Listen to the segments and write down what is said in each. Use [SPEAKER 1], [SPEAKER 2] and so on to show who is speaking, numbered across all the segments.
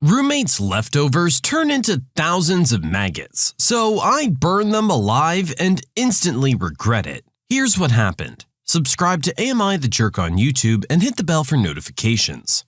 [SPEAKER 1] Roommates' leftovers turn into thousands of maggots, so I burn them alive and instantly regret it. Here's what happened. Subscribe to AmITheA on YouTube and hit the bell for notifications.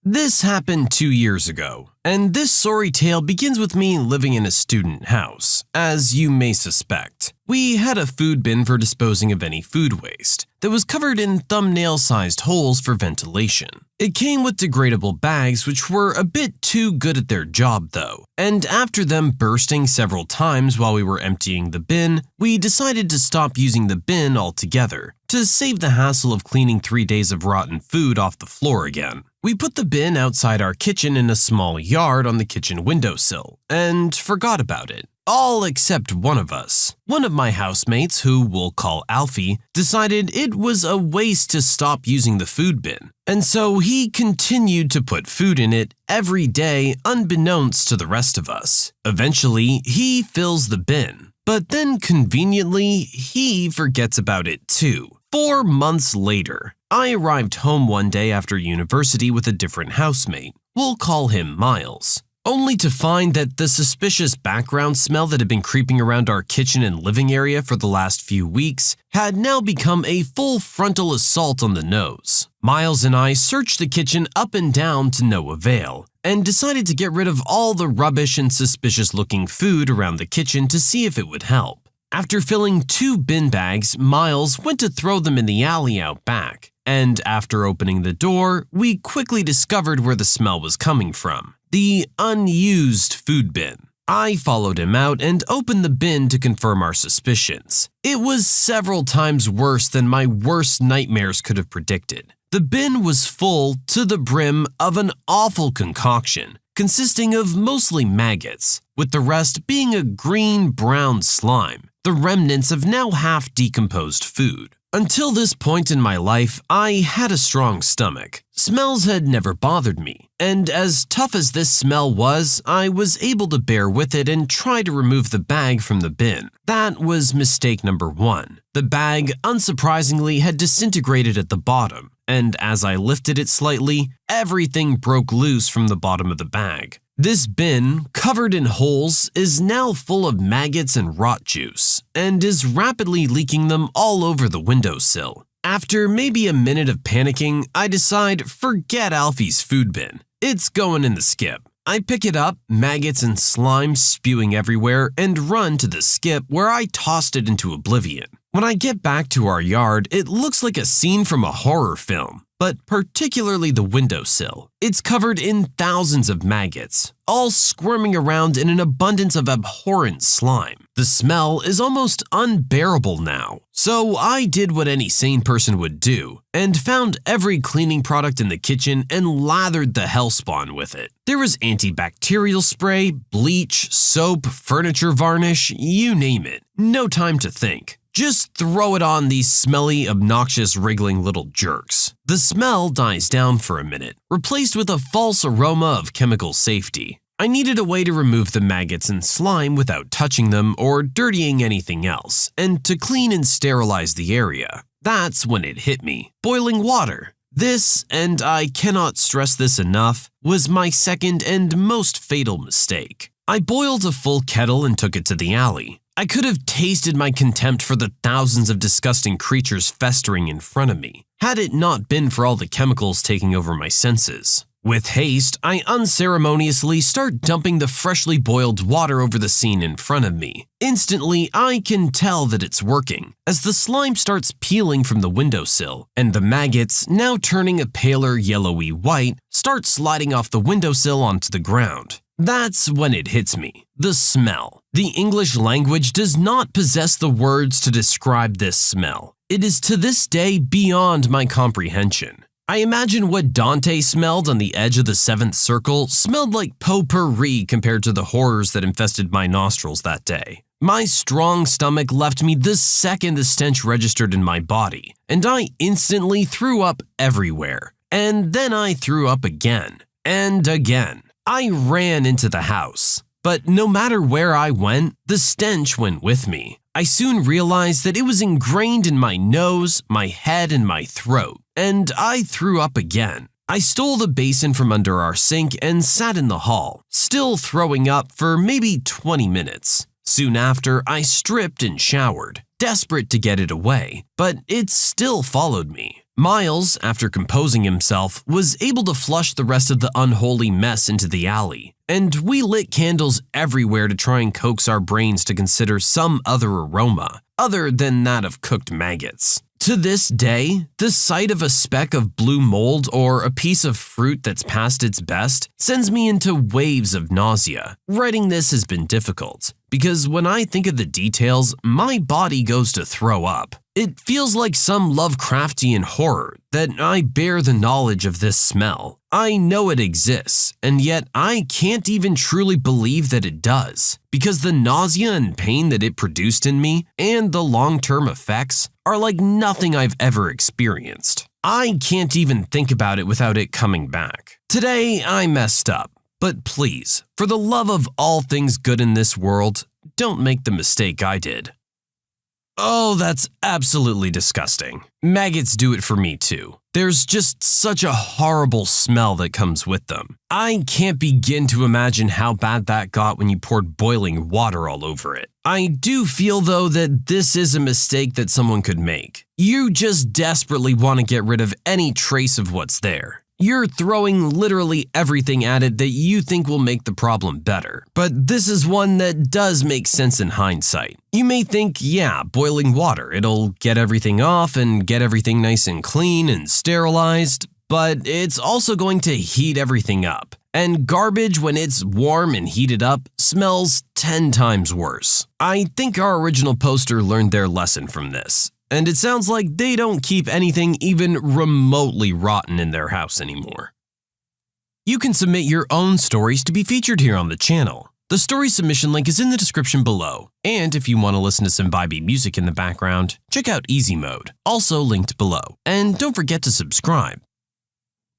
[SPEAKER 1] This happened 2 years ago, and this sorry tale begins with me living in a student house. As you may suspect, we had a food bin for disposing of any food waste that was covered in thumbnail-sized holes for ventilation. It came with degradable bags which were a bit too good at their job though, and after them bursting several times while we were emptying the bin, we decided to stop using the bin altogether to save the hassle of cleaning 3 days of rotten food off the floor again. We put the bin outside our kitchen in a small yard on the kitchen windowsill and forgot about it. All except one of us. One of my housemates, who we'll call Alfie, decided it was a waste to stop using the food bin, and so he continued to put food in it every day unbeknownst to the rest of us. Eventually, he fills the bin, but then conveniently, he forgets about it too. 4 months later, I arrived home one day after university with a different housemate. We'll call him Miles. Only to find that the suspicious background smell that had been creeping around our kitchen and living area for the last few weeks had now become a full frontal assault on the nose. Miles and I searched the kitchen up and down to no avail, and decided to get rid of all the rubbish and suspicious-looking food around the kitchen to see if it would help. After filling 2 bin bags, Miles went to throw them in the alley out back, and after opening the door, we quickly discovered where the smell was coming from. The unused food bin. I followed him out and opened the bin to confirm our suspicions. It was several times worse than my worst nightmares could have predicted. The bin was full to the brim of an awful concoction, consisting of mostly maggots, with the rest being a green-brown slime, the remnants of now half-decomposed food. Until this point in my life, I had a strong stomach. Smells had never bothered me, and as tough as this smell was, I was able to bear with it and try to remove the bag from the bin. That was mistake number 1. The bag, unsurprisingly, had disintegrated at the bottom, and as I lifted it slightly, everything broke loose from the bottom of the bag. This bin, covered in holes, is now full of maggots and rot juice, and is rapidly leaking them all over the windowsill. After maybe a minute of panicking, I decide forget Alfie's food bin. It's going in the skip. I pick it up, maggots and slime spewing everywhere, and run to the skip where I tossed it into oblivion. When I get back to our yard, it looks like a scene from a horror film, but particularly the windowsill. It's covered in thousands of maggots, all squirming around in an abundance of abhorrent slime. The smell is almost unbearable now, so I did what any sane person would do, and found every cleaning product in the kitchen and lathered the hellspawn with it. There was antibacterial spray, bleach, soap, furniture varnish, you name it. No time to think. Just throw it on these smelly, obnoxious, wriggling little jerks. The smell dies down for a minute, replaced with a false aroma of chemical safety. I needed a way to remove the maggots and slime without touching them or dirtying anything else, and to clean and sterilize the area. That's when it hit me. Boiling water. This, and I cannot stress this enough, was my second and most fatal mistake. I boiled a full kettle and took it to the alley. I could have tasted my contempt for the thousands of disgusting creatures festering in front of me, had it not been for all the chemicals taking over my senses. With haste, I unceremoniously start dumping the freshly boiled water over the scene in front of me. Instantly, I can tell that it's working, as the slime starts peeling from the windowsill, and the maggots, now turning a paler yellowy white, start sliding off the windowsill onto the ground. That's when it hits me. The smell. The English language does not possess the words to describe this smell. It is to this day beyond my comprehension. I imagine what Dante smelled on the edge of the 7th circle smelled like potpourri compared to the horrors that infested my nostrils that day. My strong stomach left me the second the stench registered in my body, and I instantly threw up everywhere. And then I threw up again, and again. I ran into the house, but no matter where I went, the stench went with me. I soon realized that it was ingrained in my nose, my head, and my throat, and I threw up again. I stole the basin from under our sink and sat in the hall, still throwing up for maybe 20 minutes. Soon after, I stripped and showered, desperate to get it away, but it still followed me. Miles, after composing himself, was able to flush the rest of the unholy mess into the alley, and we lit candles everywhere to try and coax our brains to consider some other aroma, other than that of cooked maggots. To this day, the sight of a speck of blue mold or a piece of fruit that's past its best sends me into waves of nausea. Writing this has been difficult, because when I think of the details, my body goes to throw up. It feels like some Lovecraftian horror that I bear the knowledge of this smell. I know it exists, and yet I can't even truly believe that it does, because the nausea and pain that it produced in me and the long-term effects are like nothing I've ever experienced. I can't even think about it without it coming back. Today, I messed up, but please, for the love of all things good in this world, don't make the mistake I did. Oh, that's absolutely disgusting. Maggots do it for me too. There's just such a horrible smell that comes with them. I can't begin to imagine how bad that got when you poured boiling water all over it. I do feel though that this is a mistake that someone could make. You just desperately want to get rid of any trace of what's there. You're throwing literally everything at it that you think will make the problem better. But this is one that does make sense in hindsight. You may think, yeah, boiling water, it'll get everything off and get everything nice and clean and sterilized, but it's also going to heat everything up. And garbage, when it's warm and heated up, smells 10 times worse. I think our original poster learned their lesson from this. And it sounds like they don't keep anything even remotely rotten in their house anymore. You can submit your own stories to be featured here on the channel. The story submission link is in the description below. And if you want to listen to some vibey music in the background, check out easymode, also linked below. And don't forget to subscribe.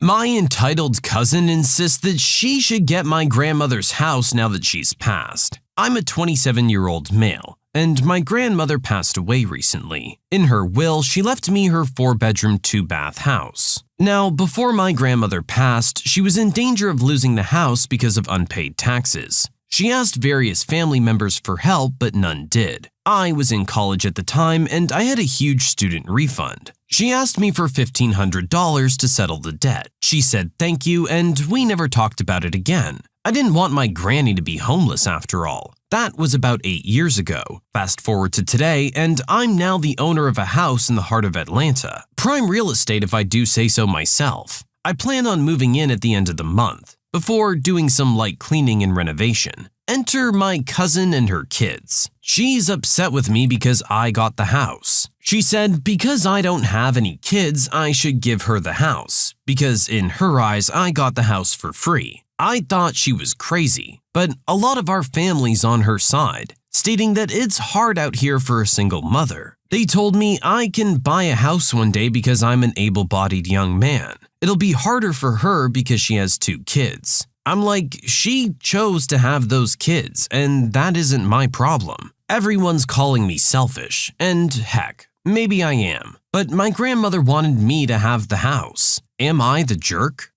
[SPEAKER 1] My entitled cousin insists that she should get my grandmother's house now that she's passed. I'm a 27-year-old male, and my grandmother passed away recently. In her will, she left me her 4-bedroom, 2-bath house. Now, before my grandmother passed, she was in danger of losing the house because of unpaid taxes. She asked various family members for help, but none did. I was in college at the time, and I had a huge student refund. She asked me for $1,500 to settle the debt. She said thank you, and we never talked about it again. I didn't want my granny to be homeless after all. That was about 8 years ago. Fast forward to today, and I'm now the owner of a house in the heart of Atlanta. Prime real estate if I do say so myself. I plan on moving in at the end of the month, before doing some light cleaning and renovation. Enter my cousin and her kids. She's upset with me because I got the house. She said because I don't have any kids, I should give her the house, because in her eyes, I got the house for free. I thought she was crazy, but a lot of our family's on her side, stating that it's hard out here for a single mother. They told me I can buy a house one day because I'm an able-bodied young man. It'll be harder for her because she has 2 kids. I'm like, she chose to have those kids, and that isn't my problem. Everyone's calling me selfish, and heck, maybe I am. But my grandmother wanted me to have the house. Am I the jerk?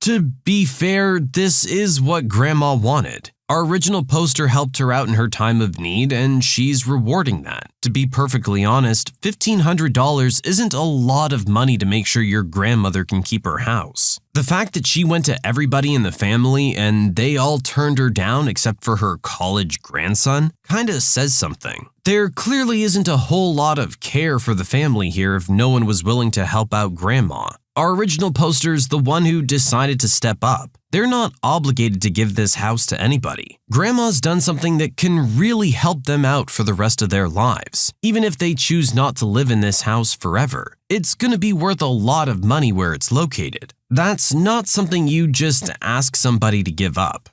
[SPEAKER 1] To be fair, this is what Grandma wanted. Our original poster helped her out in her time of need, and she's rewarding that. To be perfectly honest, $1,500 isn't a lot of money to make sure your grandmother can keep her house. The fact that she went to everybody in the family and they all turned her down except for her college grandson kinda says something. There clearly isn't a whole lot of care for the family here if no one was willing to help out Grandma. Our original poster's the one who decided to step up. They're not obligated to give this house to anybody. Grandma's done something that can really help them out for the rest of their lives. Even if they choose not to live in this house forever, it's gonna be worth a lot of money where it's located. That's not something you just ask somebody to give up.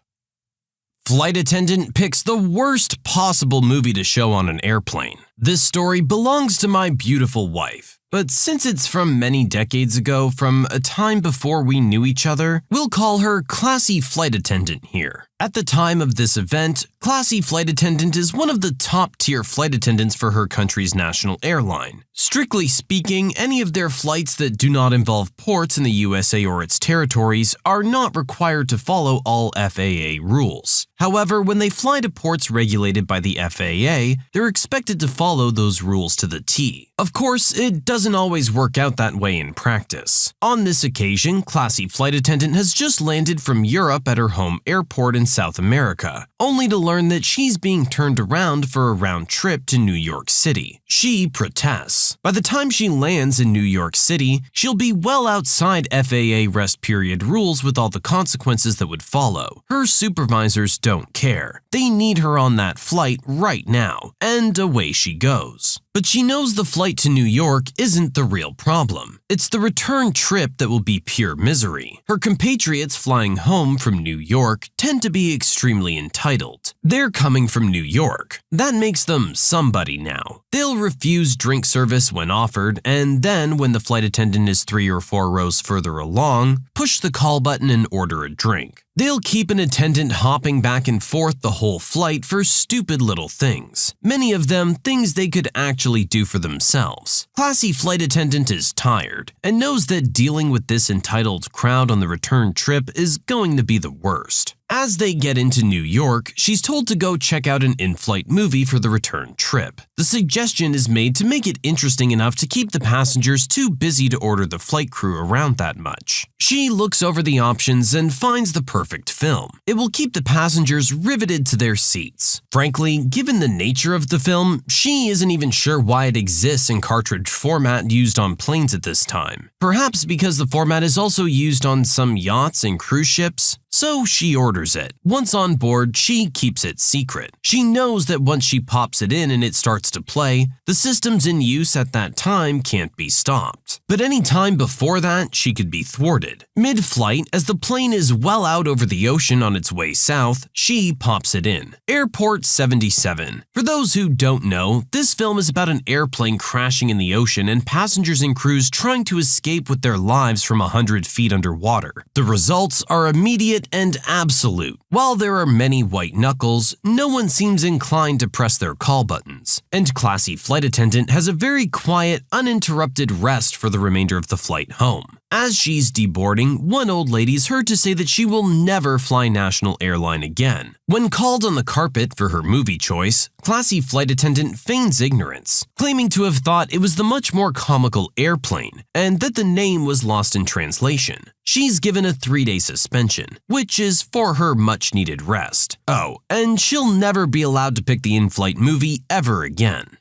[SPEAKER 1] Flight attendant picks the worst possible movie to show on an airplane. This story belongs to my beautiful wife, but since it's from many decades ago, from a time before we knew each other, we'll call her Classy Flight Attendant here. At the time of this event, Classy Flight Attendant is one of the top-tier flight attendants for her country's national airline. Strictly speaking, any of their flights that do not involve ports in the USA or its territories are not required to follow all FAA rules. However, when they fly to ports regulated by the FAA, they're expected to follow those rules to the T. Of course, it doesn't always work out that way in practice. On this occasion, Classy Flight Attendant has just landed from Europe at her home airport in South America, only to learn that she's being turned around for a round trip to New York City. She protests. By the time she lands in New York City, she'll be well outside FAA rest period rules with all the consequences that would follow. Her supervisors don't care. They need her on that flight right now, and away she goes. But she knows the flight to New York isn't the real problem. It's the return trip that will be pure misery. Her compatriots flying home from New York tend to be extremely entitled. They're coming from New York. That makes them somebody now. They'll refuse drink service when offered, and then when the flight attendant is 3 or 4 rows further along, push the call button and order a drink. They'll keep an attendant hopping back and forth the whole flight for stupid little things. Many of them things they could actually do for themselves. Classy Flight Attendant is tired and knows that dealing with this entitled crowd on the return trip is going to be the worst. As they get into New York, she's told to go check out an in-flight movie for the return trip. The suggestion is made to make it interesting enough to keep the passengers too busy to order the flight crew around that much. She looks over the options and finds the perfect film. It will keep the passengers riveted to their seats. Frankly, given the nature of the film, she isn't even sure why it exists in cartridge format used on planes at this time. Perhaps because the format is also used on some yachts and cruise ships? So she orders it. Once on board, she keeps it secret. She knows that once she pops it in and it starts to play, the systems in use at that time can't be stopped. But any time before that, she could be thwarted. Mid-flight, as the plane is well out over the ocean on its way south, she pops it in. Airport 77. For those who don't know, this film is about an airplane crashing in the ocean and passengers and crews trying to escape with their lives from 100 feet underwater. The results are immediate and absolute. While there are many white knuckles, no one seems inclined to press their call buttons, and Classy Flight Attendant has a very quiet, uninterrupted rest for the remainder of the flight home. As she's deboarding, one old lady's heard to say that she will never fly national airline again. When called on the carpet for her movie choice, Classy Flight Attendant feigns ignorance, claiming to have thought it was the much more comical Airplane, and that the name was lost in translation. She's given a 3-day suspension, which is for her much-needed rest. Oh, and she'll never be allowed to pick the in-flight movie ever again.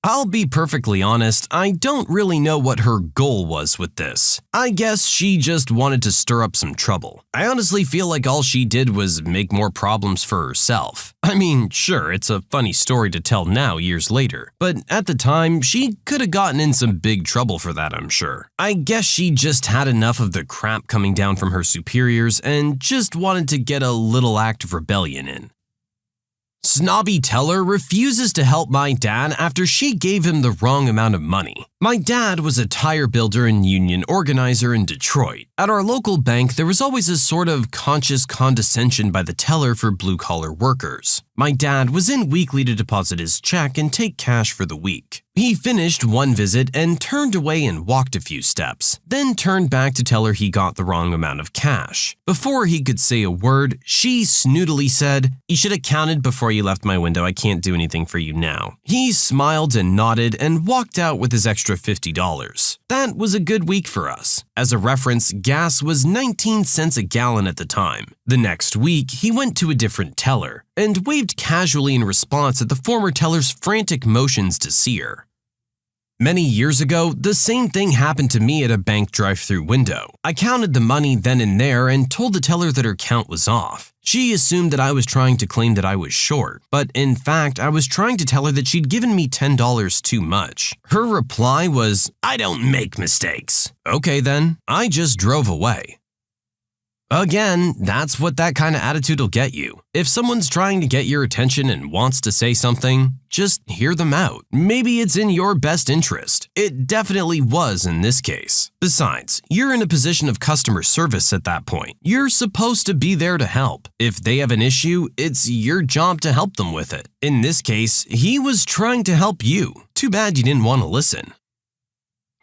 [SPEAKER 1] I'll be perfectly honest, I don't really know what her goal was with this. I guess she just wanted to stir up some trouble. I honestly feel like all she did was make more problems for herself. I mean, sure, it's a funny story to tell now years later, but at the time, she could have gotten in some big trouble for that, I'm sure. I guess she just had enough of the crap coming down from her superiors and just wanted to get a little act of rebellion in. Snobby teller refuses to help my dad after she gave him the wrong amount of money. My dad was a tire builder and union organizer in Detroit. At our local bank, there was always a sort of conscious condescension by the teller for blue-collar workers. My dad was in weekly to deposit his check and take cash for the week. He finished one visit and turned away and walked a few steps, then turned back to tell her he got the wrong amount of cash. Before he could say a word, she snootily said, "You should have counted before you left my window. I can't do anything for you now." He smiled and nodded and walked out with his extra $50. That was a good week for us. As a reference, gas was 19 cents a gallon at the time. The next week, he went to a different teller and waved casually in response at the former teller's frantic motions to see her. Many years ago, the same thing happened to me at a bank drive-thru window. I counted the money then and there and told the teller that her count was off. She assumed that I was trying to claim that I was short, but in fact, I was trying to tell her that she'd given me $10 too much. Her reply was, "I don't make mistakes." Okay then, I just drove away. Again, that's what that kind of attitude will get you. If someone's trying to get your attention and wants to say something, just hear them out. Maybe it's in your best interest. It definitely was in this case. Besides, you're in a position of customer service at that point. You're supposed to be there to help. If they have an issue, it's your job to help them with it. In this case, he was trying to help you. Too bad you didn't want to listen.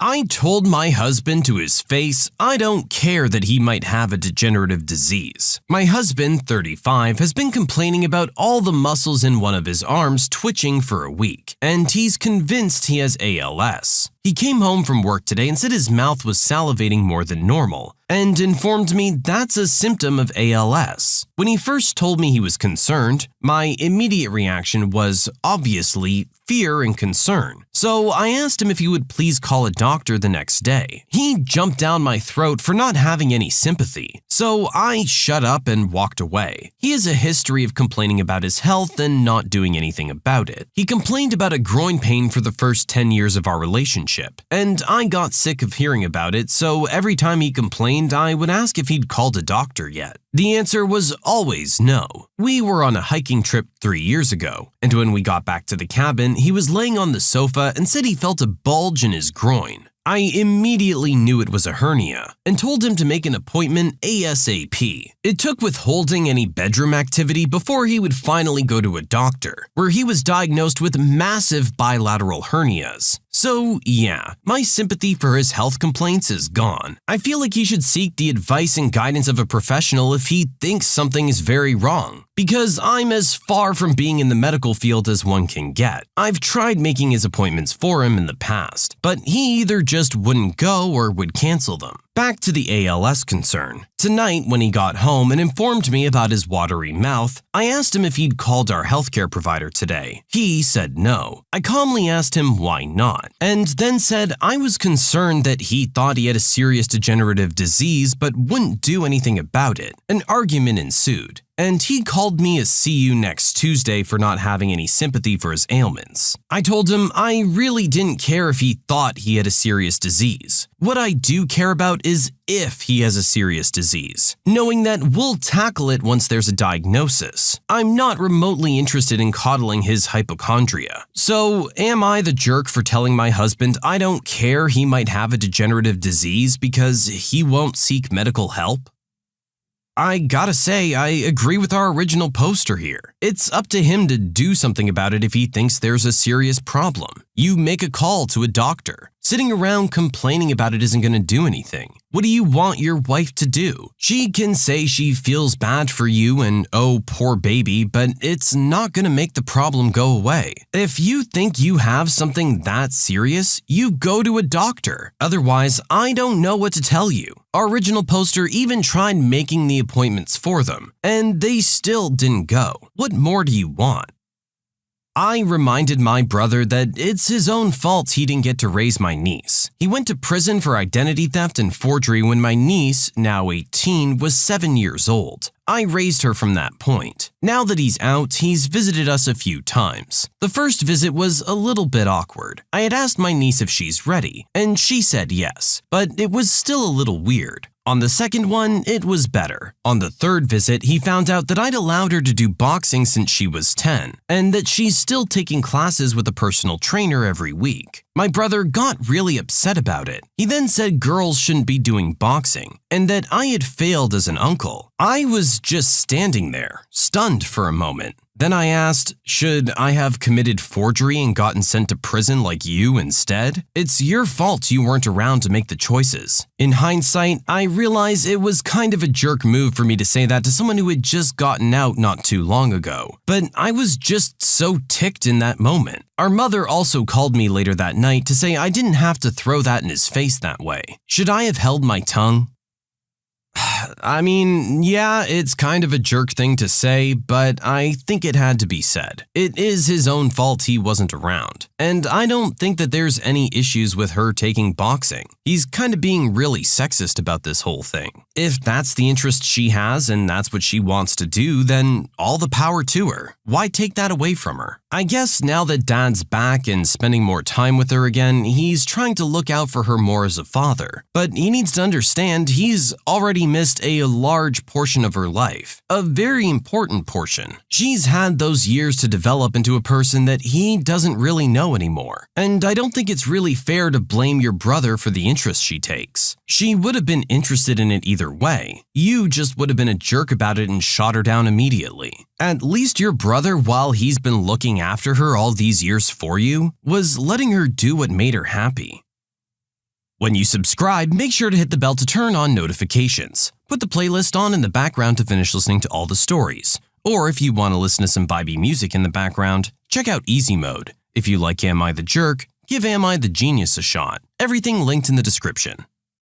[SPEAKER 1] I told my husband to his face I don't care that he might have a degenerative disease. My husband, 35, has been complaining about all the muscles in one of his arms twitching for a week, and he's convinced he has ALS. He came home from work today and said his mouth was salivating more than normal, and informed me that's a symptom of ALS. When he first told me he was concerned, my immediate reaction was obviously fear and concern. So I asked him if he would please call a doctor the next day. He jumped down my throat for not having any sympathy, so I shut up and walked away. He has a history of complaining about his health and not doing anything about it. He complained about a groin pain for the first 10 years of our relationship, and I got sick of hearing about it, so every time he complained, I would ask if he'd called a doctor yet. The answer was always no. We were on a hiking trip 3 years ago, and when we got back to the cabin, he was laying on the sofa and said he felt a bulge in his groin. I immediately knew it was a hernia and told him to make an appointment ASAP. It took withholding any bedroom activity before he would finally go to a doctor, where he was diagnosed with massive bilateral hernias. So yeah, my sympathy for his health complaints is gone. I feel like he should seek the advice and guidance of a professional if he thinks something is very wrong, because I'm as far from being in the medical field as one can get. I've tried making his appointments for him in the past, but he either just wouldn't go or would cancel them. Back to the ALS concern. Tonight, when he got home and informed me about his watery mouth, I asked him if he'd called our healthcare provider today. He said no. I calmly asked him why not, and then said I was concerned that he thought he had a serious degenerative disease but wouldn't do anything about it. An argument ensued, and he called me a see you next Tuesday for not having any sympathy for his ailments. I told him I really didn't care if he thought he had a serious disease. What I do care about is if he has a serious disease, knowing that we'll tackle it once there's a diagnosis. I'm not remotely interested in coddling his hypochondria. So, am I the jerk for telling my husband I don't care he might have a degenerative disease because he won't seek medical help? I gotta say, I agree with our original poster here. It's up to him to do something about it if he thinks there's a serious problem. You make a call to a doctor. Sitting around complaining about it isn't gonna do anything. What do you want your wife to do? She can say she feels bad for you and oh, poor baby, but it's not gonna make the problem go away. If you think you have something that serious, you go to a doctor. Otherwise, I don't know what to tell you. Our original poster even tried making the appointments for them, and they still didn't go. What more do you want? I reminded my brother that it's his own fault he didn't get to raise my niece. He went to prison for identity theft and forgery when my niece, now 18, was 7 years old. I raised her from that point. Now that he's out, he's visited us a few times. The first visit was a little bit awkward. I had asked my niece if she's ready, and she said yes, but it was still a little weird. On the second one, it was better. On the third visit, he found out that I'd allowed her to do boxing since she was 10, and that she's still taking classes with a personal trainer every week. My brother got really upset about it. He then said girls shouldn't be doing boxing, and that I had failed as an uncle. I was just standing there, stunned for a moment. Then I asked, should I have committed forgery and gotten sent to prison like you instead? It's your fault you weren't around to make the choices. In hindsight, I realize it was kind of a jerk move for me to say that to someone who had just gotten out not too long ago. But I was just so ticked in that moment. Our mother also called me later that night to say I didn't have to throw that in his face that way. Should I have held my tongue? I mean, yeah, it's kind of a jerk thing to say, but I think it had to be said. It is his own fault he wasn't around. And I don't think that there's any issues with her taking boxing. He's kind of being really sexist about this whole thing. If that's the interest she has and that's what she wants to do, then all the power to her. Why take that away from her? I guess now that Dad's back and spending more time with her again, he's trying to look out for her more as a father. But he needs to understand he's already missed a large portion of her life. A very important portion. She's had those years to develop into a person that he doesn't really know anymore. And I don't think it's really fair to blame your brother for the interest she takes. She would have been interested in it either way. You just would have been a jerk about it and shot her down immediately. At least your brother, while he's been looking after her all these years for you, was letting her do what made her happy. When you subscribe, make sure to hit the bell to turn on notifications. Put the playlist on in the background to finish listening to all the stories. Or if you want to listen to some vibey music in the background, check out Easy Mode. If you like Am I the Jerk, give Am I the Genius a shot. Everything linked in the description.